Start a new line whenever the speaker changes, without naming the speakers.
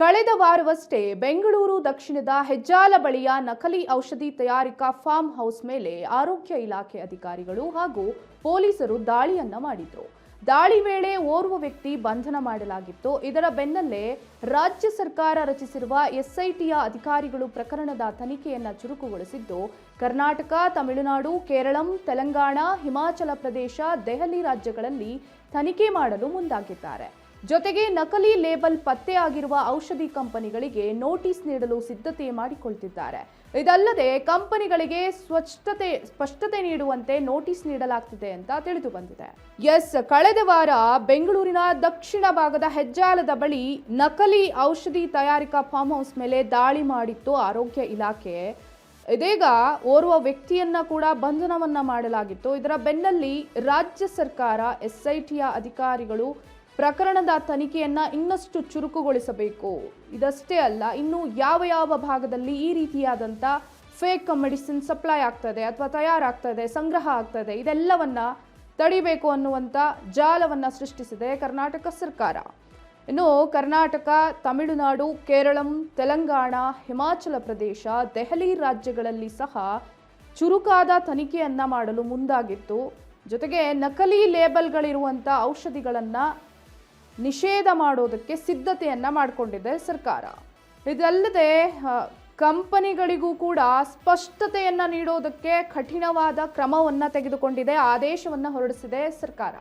ಕಳೆದ ವಾರವಷ್ಟೇ ಬೆಂಗಳೂರು ದಕ್ಷಿಣದ ಹೆಜ್ಜಾಲ ಬಳಿಯ ನಕಲಿ ಔಷಧಿ ತಯಾರಿಕಾ ಫಾರ್ಮ್ ಹೌಸ್ ಮೇಲೆ ಆರೋಗ್ಯ ಇಲಾಖೆ ಅಧಿಕಾರಿಗಳು ಹಾಗೂ ಪೊಲೀಸರು ದಾಳಿಯನ್ನ ಮಾಡಿದ್ರು. ದಾಳಿ ವೇಳೆ ಓರ್ವ ವ್ಯಕ್ತಿ ಬಂಧನ ಮಾಡಲಾಗಿತ್ತು. ಇದರ ಬೆನ್ನಲ್ಲೇ ರಾಜ್ಯ ಸರ್ಕಾರ ರಚಿಸಿರುವ ಎಸ್ಐಟಿಯ ಅಧಿಕಾರಿಗಳು ಪ್ರಕರಣದ ತನಿಖೆಯನ್ನ ಚುರುಕುಗೊಳಿಸಿದ್ದು, ಕರ್ನಾಟಕ, ತಮಿಳುನಾಡು, ಕೇರಳಂ, ತೆಲಂಗಾಣ, ಹಿಮಾಚಲ ಪ್ರದೇಶ, ದೆಹಲಿ ರಾಜ್ಯಗಳಲ್ಲಿ ತನಿಖೆ ಮಾಡಲು ಮುಂದಾಗಿದ್ದಾರೆ. ಜೊತೆಗೆ ನಕಲಿ ಲೇಬಲ್ ಪತ್ತೆಯಾಗಿರುವ ಔಷಧಿ ಕಂಪನಿಗಳಿಗೆ ನೋಟಿಸ್ ನೀಡಲು ಸಿದ್ಧತೆ ಮಾಡಿಕೊಳ್ತಿದ್ದಾರೆ. ಇದಲ್ಲದೆ ಕಂಪನಿಗಳಿಗೆ ಸ್ಪಷ್ಟತೆ ನೀಡುವಂತೆ ನೋಟಿಸ್ ನೀಡಲಾಗ್ತಿದೆ ಅಂತ ತಿಳಿದು ಬಂದಿದೆ. ಕಳೆದ ವಾರ ಬೆಂಗಳೂರಿನ ದಕ್ಷಿಣ ಭಾಗದ ಹೆಜ್ಜಾಲದ ಬಳಿ ನಕಲಿ ಔಷಧಿ ತಯಾರಿಕಾ ಫಾರ್ಮ್ ಹೌಸ್ ಮೇಲೆ ದಾಳಿ ಮಾಡಿತ್ತು ಆರೋಗ್ಯ ಇಲಾಖೆ. ಇದೀಗ ಓರ್ವ ವ್ಯಕ್ತಿಯನ್ನ ಕೂಡ ಬಂಧನವನ್ನ ಮಾಡಲಾಗಿತ್ತು. ಇದರ ಬೆನ್ನಲ್ಲಿ ರಾಜ್ಯ ಸರ್ಕಾರ ಎಸ್ಐಟಿಯ ಅಧಿಕಾರಿಗಳು ಪ್ರಕರಣದ ತನಿಖೆಯನ್ನ ಇನ್ನಷ್ಟು ಚುರುಕುಗೊಳಿಸಬೇಕು. ಇದಷ್ಟೇ ಅಲ್ಲ, ಇನ್ನು ಯಾವ ಭಾಗದಲ್ಲಿ ಈ ರೀತಿಯಾದಂಥ ಫೇಕ್ ಮೆಡಿಸಿನ್ ಸಪ್ಲೈ ಆಗ್ತದೆ ಅಥವಾ ತಯಾರಾಗ್ತದೆ, ಸಂಗ್ರಹ ಆಗ್ತದೆ, ಇದೆಲ್ಲವನ್ನ ತಡಿಬೇಕು ಅನ್ನುವಂಥ ಜಾಲವನ್ನ ಸೃಷ್ಟಿಸಿದೆ ಕರ್ನಾಟಕ ಸರ್ಕಾರ. ಇನ್ನು ಕರ್ನಾಟಕ, ತಮಿಳುನಾಡು, ಕೇರಳಂ, ತೆಲಂಗಾಣ, ಹಿಮಾಚಲ ಪ್ರದೇಶ, ದೆಹಲಿ ರಾಜ್ಯಗಳಲ್ಲಿ ಸಹ ಚುರುಕಾದ ತನಿಖೆಯನ್ನ ಮಾಡಲು ಮುಂದಾಗಿತ್ತು. ಜೊತೆಗೆ ನಕಲಿ ಲೇಬಲ್ಗಳಿರುವಂಥ ಔಷಧಿಗಳನ್ನು ನಿಷೇಧ ಮಾಡೋದಕ್ಕೆ ಸಿದ್ಧತೆಯನ್ನ ಮಾಡಿಕೊಂಡಿದೆ ಸರ್ಕಾರ. ಇದಲ್ಲದೆ ಕಂಪನಿಗಳಿಗೂ ಕೂಡ ಸ್ಪಷ್ಟತೆಯನ್ನ ನೀಡೋದಕ್ಕೆ ಕಠಿಣವಾದ ಕ್ರಮವನ್ನ ತೆಗೆದುಕೊಂಡಿದೆ, ಆದೇಶವನ್ನ ಹೊರಡಿಸಿದೆ ಸರ್ಕಾರ.